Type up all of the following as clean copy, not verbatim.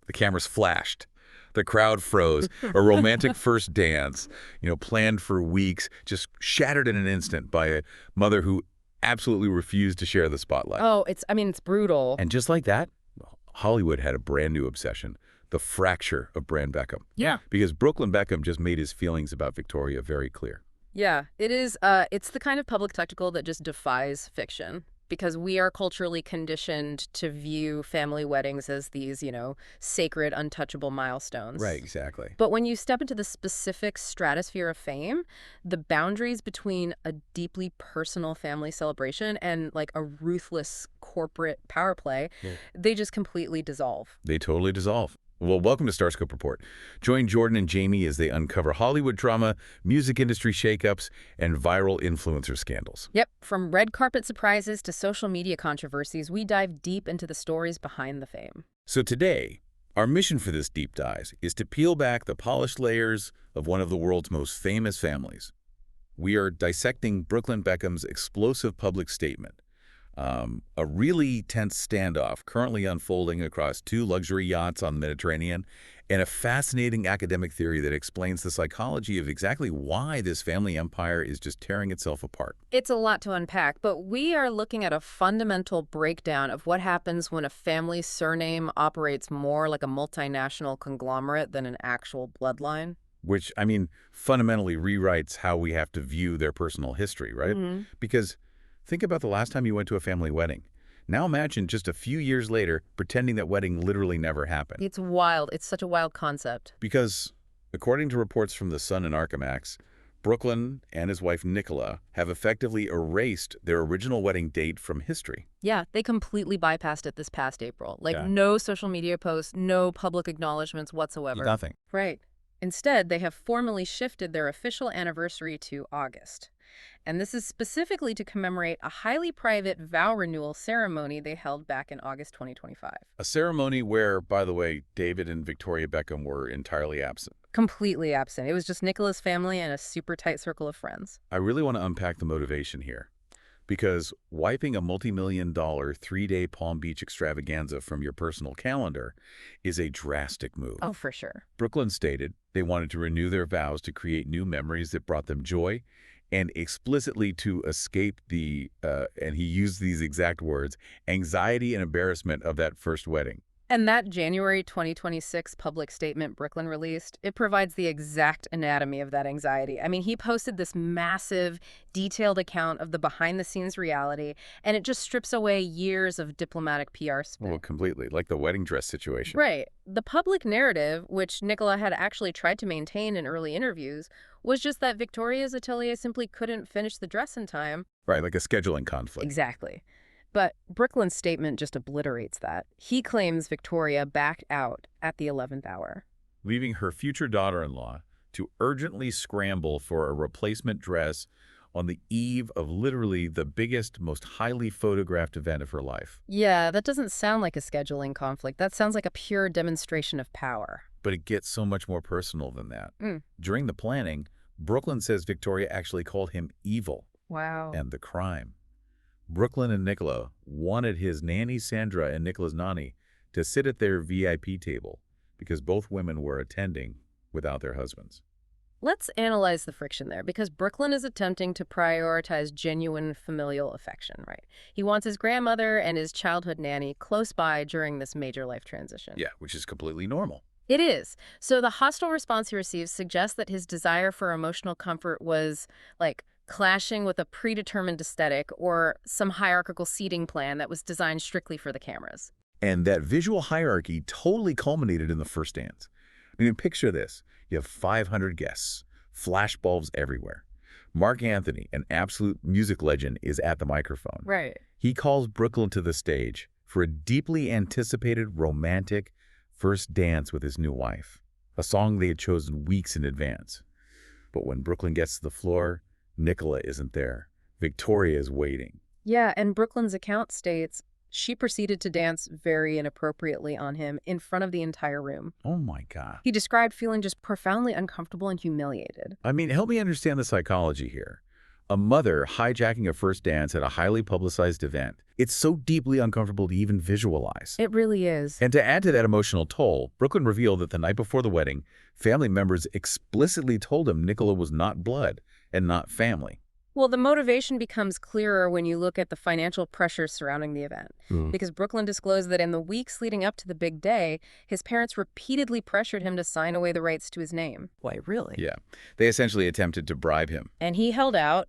The cameras flashed. The crowd froze. A romantic first dance, planned for weeks, just shattered in an instant by a mother who absolutely refused to share the spotlight. Oh, it's brutal. And just like that, Hollywood had a brand new obsession, the fracture of Brand Beckham. Yeah. Because Brooklyn Beckham just made his feelings about Victoria very clear. Yeah, it is. It's the kind of public spectacle that just defies fiction, because we are culturally conditioned to view family weddings as these, sacred, untouchable milestones. Right, exactly. But when you step into the specific stratosphere of fame, the boundaries between a deeply personal family celebration and like a ruthless corporate power play, they just completely dissolve. They totally dissolve. Well, welcome to StarScope Report. Join Jordan and Jamie as they uncover Hollywood drama, music industry shakeups, and viral influencer scandals. Yep, from red carpet surprises to social media controversies, we dive deep into the stories behind the fame. So today, our mission for this deep dive is to peel back the polished layers of one of the world's most famous families. We are dissecting Brooklyn Beckham's explosive public statement, a really tense standoff currently unfolding across 2 luxury yachts on the Mediterranean, and a fascinating academic theory that explains the psychology of exactly why this family empire is just tearing itself apart. It's a lot to unpack, but we are looking at a fundamental breakdown of what happens when a family's surname operates more like a multinational conglomerate than an actual bloodline. Which, fundamentally rewrites how we have to view their personal history, right? Because think about the last time you went to a family wedding. Now imagine just a few years later pretending that wedding literally never happened. It's wild. It's such a wild concept. Because, according to reports from The Sun and Archemax, Brooklyn and his wife Nicola have effectively erased their original wedding date from history. Yeah, they completely bypassed it this past April. Yeah. No social media posts, no public acknowledgments whatsoever. Nothing. Right. Instead, they have formally shifted their official anniversary to August. And this is specifically to commemorate a highly private vow renewal ceremony they held back in August 2025. A ceremony where, by the way, David and Victoria Beckham were entirely absent. Completely absent. It was just Nicola's family and a super tight circle of friends. I really want to unpack the motivation here. Because wiping a multi-million-dollar 3-day Palm Beach extravaganza from your personal calendar is a drastic move. Oh, for sure. Brooklyn stated they wanted to renew their vows to create new memories that brought them joy, and explicitly to escape the, and he used these exact words, anxiety and embarrassment of that first wedding. And that January 2026 public statement Brooklyn released, it provides the exact anatomy of that anxiety. He posted this massive, detailed account of the behind-the-scenes reality, and it just strips away years of diplomatic PR spin. Well, completely, like the wedding dress situation. Right. The public narrative, which Nicola had actually tried to maintain in early interviews, was just that Victoria's atelier simply couldn't finish the dress in time. Right, like a scheduling conflict. Exactly. But Brooklyn's statement just obliterates that. He claims Victoria backed out at the 11th hour, leaving her future daughter-in-law to urgently scramble for a replacement dress on the eve of literally the biggest, most highly photographed event of her life. Yeah, that doesn't sound like a scheduling conflict. That sounds like a pure demonstration of power. But it gets so much more personal than that. During the planning, Brooklyn says Victoria actually called him evil. Wow. And the crime. Brooklyn and Nicola wanted his nanny Sandra and Nicola's nanny to sit at their VIP table because both women were attending without their husbands. Let's analyze the friction there, because Brooklyn is attempting to prioritize genuine familial affection, right? He wants his grandmother and his childhood nanny close by during this major life transition. Yeah, which is completely normal. It is. So the hostile response he receives suggests that his desire for emotional comfort was, clashing with a predetermined aesthetic or some hierarchical seating plan that was designed strictly for the cameras. And that visual hierarchy totally culminated in the first dance. Picture this. You have 500 guests, flash bulbs everywhere. Mark Anthony, an absolute music legend, is at the microphone. Right. He calls Brooklyn to the stage for a deeply anticipated romantic first dance with his new wife, a song they had chosen weeks in advance. But when Brooklyn gets to the floor, Nicola isn't there. Victoria is waiting. Yeah, and Brooklyn's account states she proceeded to dance very inappropriately on him in front of the entire room. Oh my God. He described feeling just profoundly uncomfortable and humiliated. Help me understand the psychology here. A mother hijacking a first dance at a highly publicized event. It's so deeply uncomfortable to even visualize. It really is. And to add to that emotional toll, Brooklyn revealed that the night before the wedding, family members explicitly told him Nicola was not blood and not family. Well, the motivation becomes clearer when you look at the financial pressures surrounding the event. Because Brooklyn disclosed that in the weeks leading up to the big day, his parents repeatedly pressured him to sign away the rights to his name. Why, really? Yeah. They essentially attempted to bribe him. And he held out,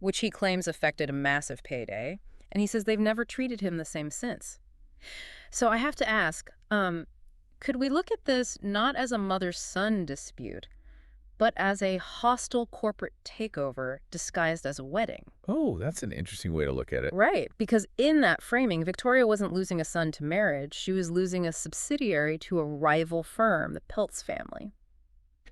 which he claims affected a massive payday. And he says they've never treated him the same since. So I have to ask, could we look at this not as a mother-son dispute, but as a hostile corporate takeover disguised as a wedding? Oh, that's an interesting way to look at it. Right, because in that framing, Victoria wasn't losing a son to marriage. She was losing a subsidiary to a rival firm, the Peltz family.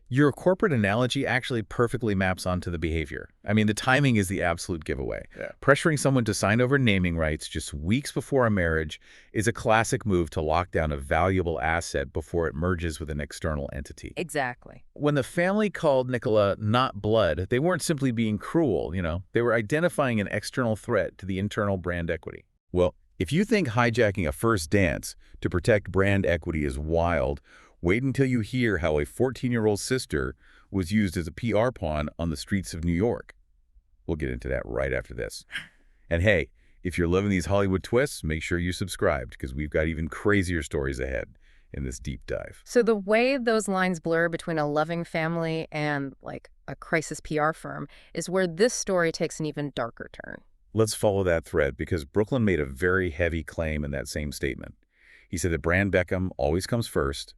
Your corporate analogy actually perfectly maps onto the behavior. I mean, the timing is the absolute giveaway. Yeah. Pressuring someone to sign over naming rights just weeks before a marriage is a classic move to lock down a valuable asset before it merges with an external entity. Exactly. When the family called Nicola not blood, they weren't simply being cruel, They were identifying an external threat to the internal brand equity. Well, if you think hijacking a first dance to protect brand equity is wild, wait until you hear how a 14-year-old sister was used as a PR pawn on the streets of New York. We'll get into that right after this. And hey, if you're loving these Hollywood twists, make sure you subscribed because we've got even crazier stories ahead in this deep dive. So the way those lines blur between a loving family and, like, a crisis PR firm is where this story takes an even darker turn. Let's follow that thread because Brooklyn made a very heavy claim in that same statement. He said that brand Beckham always comes first,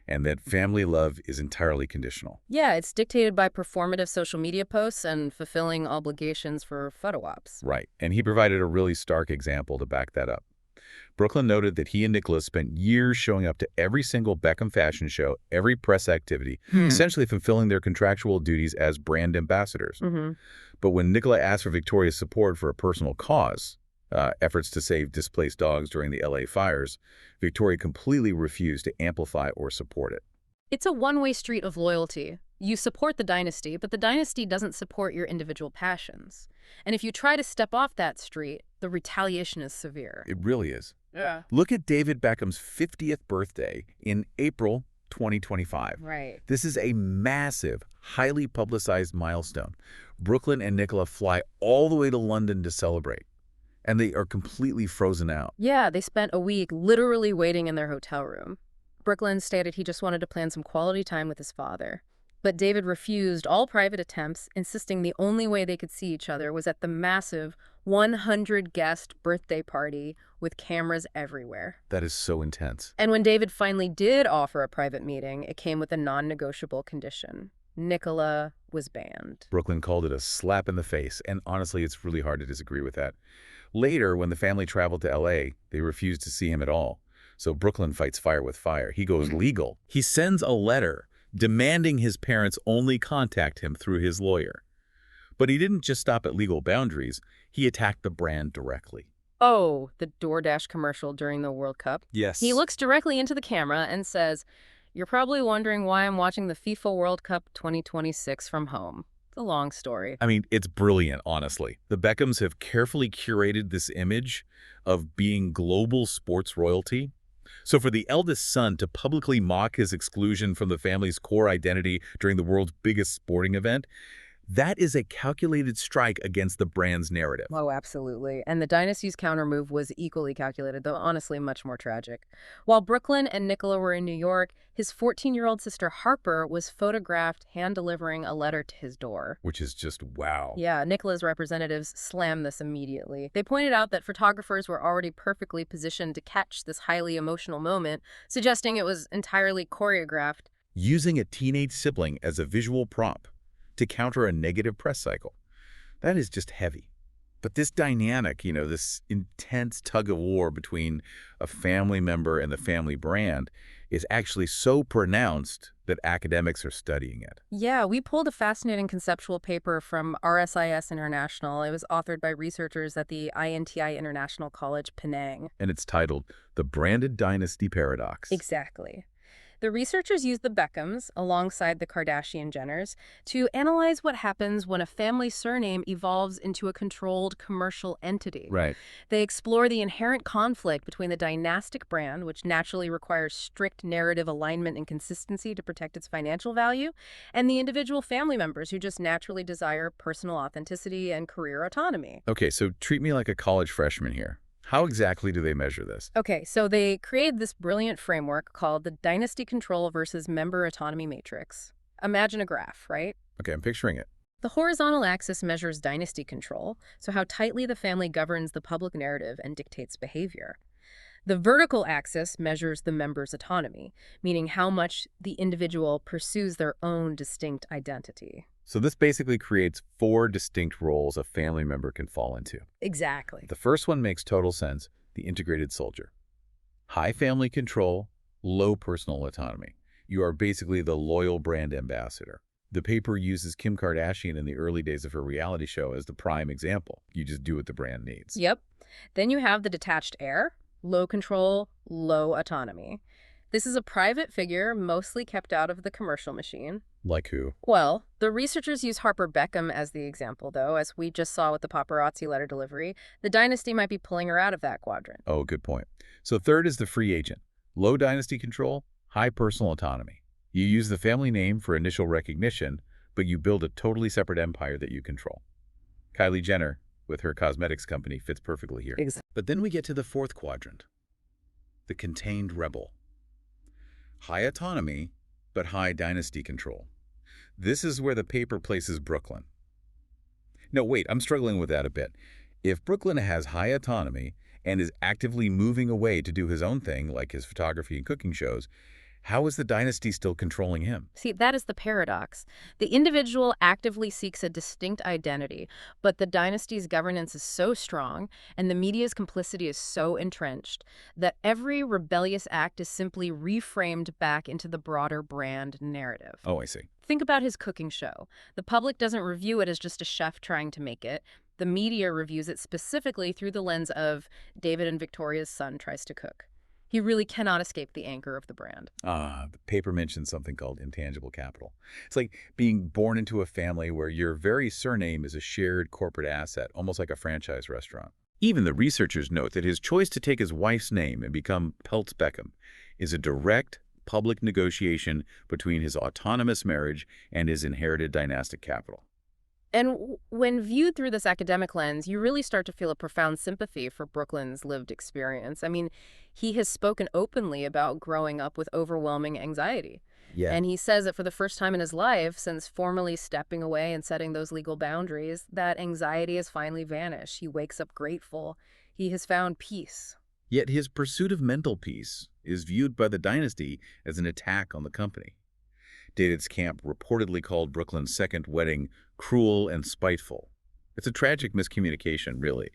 and that family love is entirely conditional. Yeah, it's dictated by performative social media posts and fulfilling obligations for photo ops. Right, and he provided a really stark example to back that up. Brooklyn noted that he and Nicola spent years showing up to every single Beckham fashion show, every press activity, essentially fulfilling their contractual duties as brand ambassadors. But when Nicola asked for Victoria's support for a personal cause, efforts to save displaced dogs during the LA fires, Victoria completely refused to amplify or support it. It's a one-way street of loyalty. You support the dynasty, but the dynasty doesn't support your individual passions. And if you try to step off that street, the retaliation is severe. It really is. Yeah. Look at David Beckham's 50th birthday in April 2025. Right. This is a massive, highly publicized milestone. Brooklyn and Nicola fly all the way to London to celebrate. And they are completely frozen out. Yeah, they spent a week literally waiting in their hotel room. Brooklyn stated he just wanted to plan some quality time with his father. But David refused all private attempts, insisting the only way they could see each other was at the massive 100-guest birthday party with cameras everywhere. That is so intense. And when David finally did offer a private meeting, it came with a non-negotiable condition. Nicola was banned. Brooklyn called it a slap in the face, and honestly, it's really hard to disagree with that. Later, when the family traveled to LA, they refused to see him at all. So Brooklyn fights fire with fire. He goes legal. He sends a letter demanding his parents only contact him through his lawyer. But he didn't just stop at legal boundaries. He attacked the brand directly. Oh, the DoorDash commercial during the World Cup? Yes. He looks directly into the camera and says, "You're probably wondering why I'm watching the FIFA World Cup 2026 from home." It's a long story. I mean, it's brilliant, honestly. The Beckhams have carefully curated this image of being global sports royalty. So for the eldest son to publicly mock his exclusion from the family's core identity during the world's biggest sporting event, that is a calculated strike against the brand's narrative. Oh, absolutely. And the dynasty's countermove was equally calculated, though honestly much more tragic. While Brooklyn and Nicola were in New York, his 14-year-old sister Harper was photographed hand-delivering a letter to his door. Which is just wow. Yeah, Nicola's representatives slammed this immediately. They pointed out that photographers were already perfectly positioned to catch this highly emotional moment, suggesting it was entirely choreographed. Using a teenage sibling as a visual prop to counter a negative press cycle. That is just heavy. But this dynamic, this intense tug of war between a family member and the family brand is actually so pronounced that academics are studying it. Yeah, we pulled a fascinating conceptual paper from RSIS International. It was authored by researchers at the INTI International College, Penang. And it's titled The Branded Dynasty Paradox. Exactly. The researchers used the Beckhams, alongside the Kardashian-Jenners, to analyze what happens when a family surname evolves into a controlled commercial entity. Right. They explore the inherent conflict between the dynastic brand, which naturally requires strict narrative alignment and consistency to protect its financial value, and the individual family members who just naturally desire personal authenticity and career autonomy. Okay, so treat me like a college freshman here. How exactly do they measure this? Okay, so they created this brilliant framework called the Dynasty Control versus Member Autonomy Matrix. Imagine a graph, right? Okay, I'm picturing it. The horizontal axis measures dynasty control, so how tightly the family governs the public narrative and dictates behavior. The vertical axis measures the member's autonomy, meaning how much the individual pursues their own distinct identity. So this basically creates 4 distinct roles a family member can fall into. Exactly. The first one makes total sense, the integrated soldier. High family control, low personal autonomy. You are basically the loyal brand ambassador. The paper uses Kim Kardashian in the early days of her reality show as the prime example. You just do what the brand needs. Yep. Then you have the detached heir, low control, low autonomy. This is a private figure, mostly kept out of the commercial machine. Like who? Well, the researchers use Harper Beckham as the example, though. As we just saw with the paparazzi letter delivery, the dynasty might be pulling her out of that quadrant. Oh, good point. So third is the free agent. Low dynasty control, high personal autonomy. You use the family name for initial recognition, but you build a totally separate empire that you control. Kylie Jenner, with her cosmetics company, fits perfectly here. Exactly. But then we get to the fourth quadrant, the contained rebel. High autonomy, but high dynasty control. This is where the paper places Brooklyn. No, wait, I'm struggling with that a bit. If Brooklyn has high autonomy and is actively moving away to do his own thing, like his photography and cooking shows, how is the dynasty still controlling him? See, that is the paradox. The individual actively seeks a distinct identity, but the dynasty's governance is so strong and the media's complicity is so entrenched that every rebellious act is simply reframed back into the broader brand narrative. Oh, I see. Think about his cooking show. The public doesn't review it as just a chef trying to make it. The media reviews it specifically through the lens of David and Victoria's son tries to cook. He really cannot escape the anchor of the brand. The paper mentions something called intangible capital. It's like being born into a family where your very surname is a shared corporate asset, almost like a franchise restaurant. Even the researchers note that his choice to take his wife's name and become Peltz Beckham is a direct public negotiation between his autonomous marriage and his inherited dynastic capital. And when viewed through this academic lens, you really start to feel a profound sympathy for Brooklyn's lived experience. I mean, he has spoken openly about growing up with overwhelming anxiety. Yeah. And he says that for the first time in his life, since formally stepping away and setting those legal boundaries, that anxiety has finally vanished. He wakes up grateful. He has found peace. Yet his pursuit of mental peace is viewed by the dynasty as an attack on the company. David's camp reportedly called Brooklyn's second wedding cruel and spiteful. It's a tragic miscommunication, really.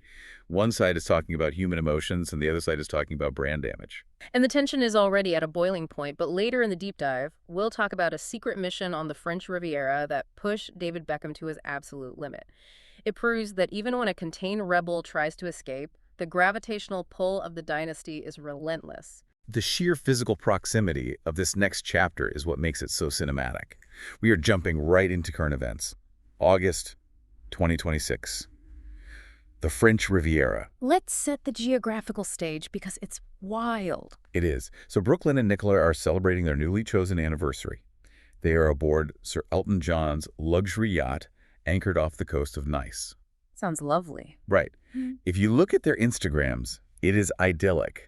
One side is talking about human emotions, and the other side is talking about brand damage. And the tension is already at a boiling point, but later in the deep dive, we'll talk about a secret mission on the French Riviera that pushed David Beckham to his absolute limit. It proves that even when a contained rebel tries to escape, the gravitational pull of the dynasty is relentless. The sheer physical proximity of this next chapter is what makes it so cinematic. We are jumping right into current events. August 2026. The French Riviera. Let's set the geographical stage because it's wild. It is. So Brooklyn and Nicola are celebrating their newly chosen anniversary. They are aboard Sir Elton John's luxury yacht anchored off the coast of Nice. Sounds lovely. Right. If you look at their Instagrams, it is idyllic.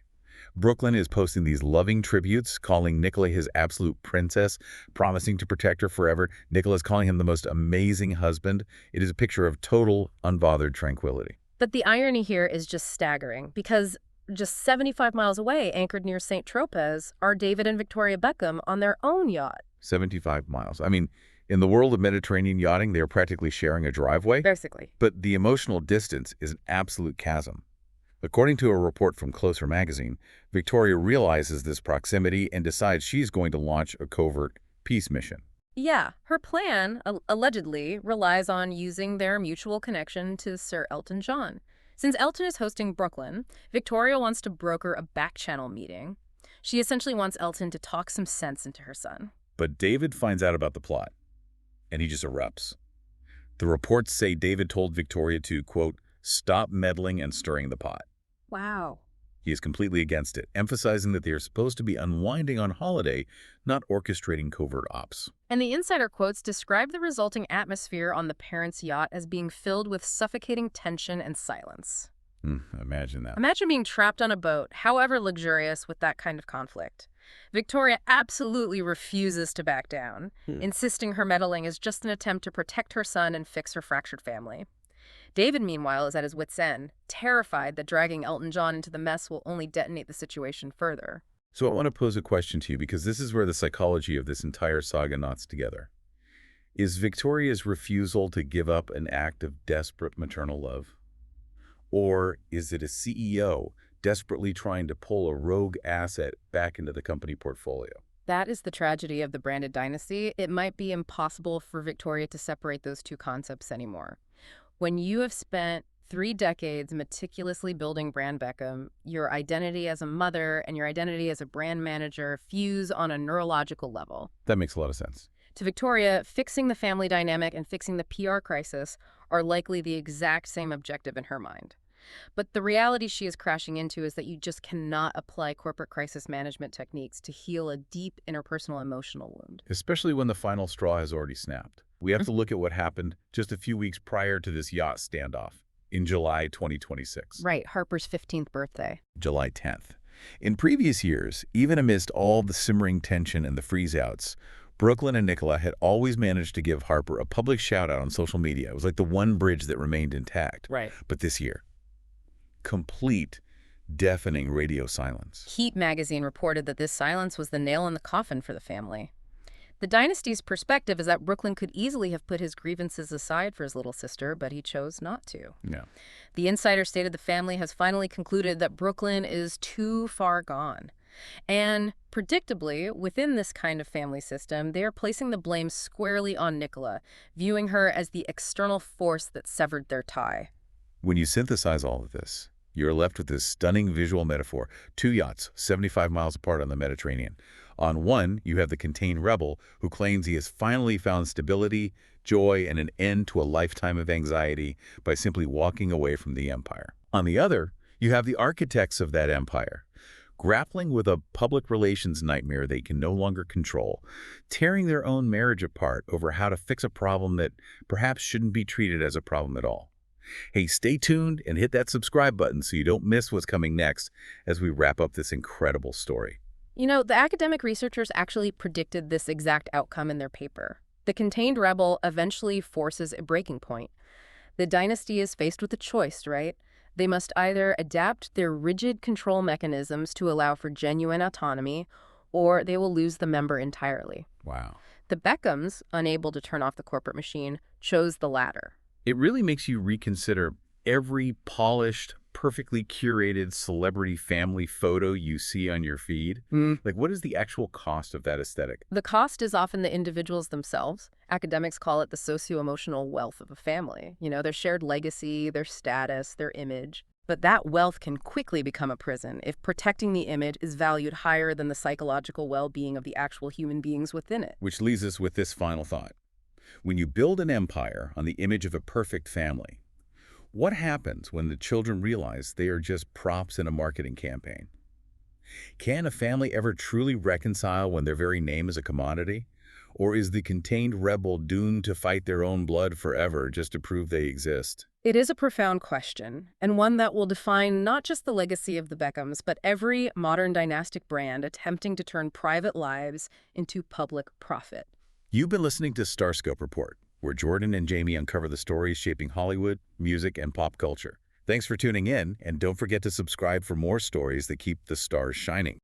Brooklyn is posting these loving tributes, calling Nicola his absolute princess, promising to protect her forever. Nicola's calling him the most amazing husband. It is a picture of total, unbothered tranquility. But the irony here is just staggering, because just 75 miles away, anchored near St. Tropez, are David and Victoria Beckham on their own yacht. 75 miles. I mean, in the world of Mediterranean yachting, they are practically sharing a driveway. Basically. But the emotional distance is an absolute chasm. According to a report from Closer magazine, Victoria realizes this proximity and decides she's going to launch a covert peace mission. Yeah, her plan, allegedly, relies on using their mutual connection to Sir Elton John. Since Elton is hosting Brooklyn, Victoria wants to broker a back-channel meeting. She essentially wants Elton to talk some sense into her son. But David finds out about the plot, and he just erupts. The reports say David told Victoria to, quote, stop meddling and stirring the pot. Wow. He is completely against it, emphasizing that they are supposed to be unwinding on holiday, not orchestrating covert ops. And the insider quotes describe the resulting atmosphere on the parents' yacht as being filled with suffocating tension and silence. Imagine that. Imagine being trapped on a boat, however luxurious, with that kind of conflict. Victoria absolutely refuses to back down, insisting her meddling is just an attempt to protect her son and fix her fractured family. David, meanwhile, is at his wit's end, terrified that dragging Elton John into the mess will only detonate the situation further. So I want to pose a question to you, because this is where the psychology of this entire saga knots together. Is Victoria's refusal to give up an act of desperate maternal love? Or is it a CEO desperately trying to pull a rogue asset back into the company portfolio? That is the tragedy of the branded dynasty. It might be impossible for Victoria to separate those two concepts anymore. When you have spent 3 decades meticulously building brand Beckham, your identity as a mother and your identity as a brand manager fuse on a neurological level. That makes a lot of sense. To Victoria, fixing the family dynamic and fixing the PR crisis are likely the exact same objective in her mind. But the reality she is crashing into is that you just cannot apply corporate crisis management techniques to heal a deep interpersonal emotional wound. Especially when the final straw has already snapped. We have to look at what happened just a few weeks prior to this yacht standoff in July 2026. Right, Harper's 15th birthday. July 10th. In previous years, even amidst all the simmering tension and the freeze-outs, Brooklyn and Nicola had always managed to give Harper a public shout-out on social media. It was like the one bridge that remained intact. Right. But this year, complete, deafening radio silence. Heat magazine reported that this silence was the nail in the coffin for the family. The dynasty's perspective is that Brooklyn could easily have put his grievances aside for his little sister, but he chose not to. Yeah. The insider stated the family has finally concluded that Brooklyn is too far gone. And predictably, within this kind of family system, they are placing the blame squarely on Nicola, viewing her as the external force that severed their tie. When you synthesize all of this, you're left with this stunning visual metaphor. 2 yachts, 75 miles apart on the Mediterranean. On one, you have the contained rebel who claims he has finally found stability, joy, and an end to a lifetime of anxiety by simply walking away from the empire. On the other, you have the architects of that empire, grappling with a public relations nightmare they can no longer control, tearing their own marriage apart over how to fix a problem that perhaps shouldn't be treated as a problem at all. Hey, stay tuned and hit that subscribe button so you don't miss what's coming next as we wrap up this incredible story. You know, the academic researchers actually predicted this exact outcome in their paper. The contained rebel eventually forces a breaking point. The dynasty is faced with a choice, right? They must either adapt their rigid control mechanisms to allow for genuine autonomy, or they will lose the member entirely. Wow. The Beckhams, unable to turn off the corporate machine, chose the latter. It really makes you reconsider every polished, perfectly curated celebrity family photo you see on your feed. Like, what is the actual cost of that aesthetic? The cost is often the individuals themselves. Academics call it the socio-emotional wealth of a family. You know, their shared legacy, their status, their image. But that wealth can quickly become a prison if protecting the image is valued higher than the psychological well-being of the actual human beings within it. Which leaves us with this final thought. When you build an empire on the image of a perfect family, what happens when the children realize they are just props in a marketing campaign? Can a family ever truly reconcile when their very name is a commodity? Or is the contained rebel doomed to fight their own blood forever just to prove they exist? It is a profound question, and one that will define not just the legacy of the Beckhams, but every modern dynastic brand attempting to turn private lives into public profit. You've been listening to StarScope Report, where Jordan and Jamie uncover the stories shaping Hollywood, music, and pop culture. Thanks for tuning in, and don't forget to subscribe for more stories that keep the stars shining.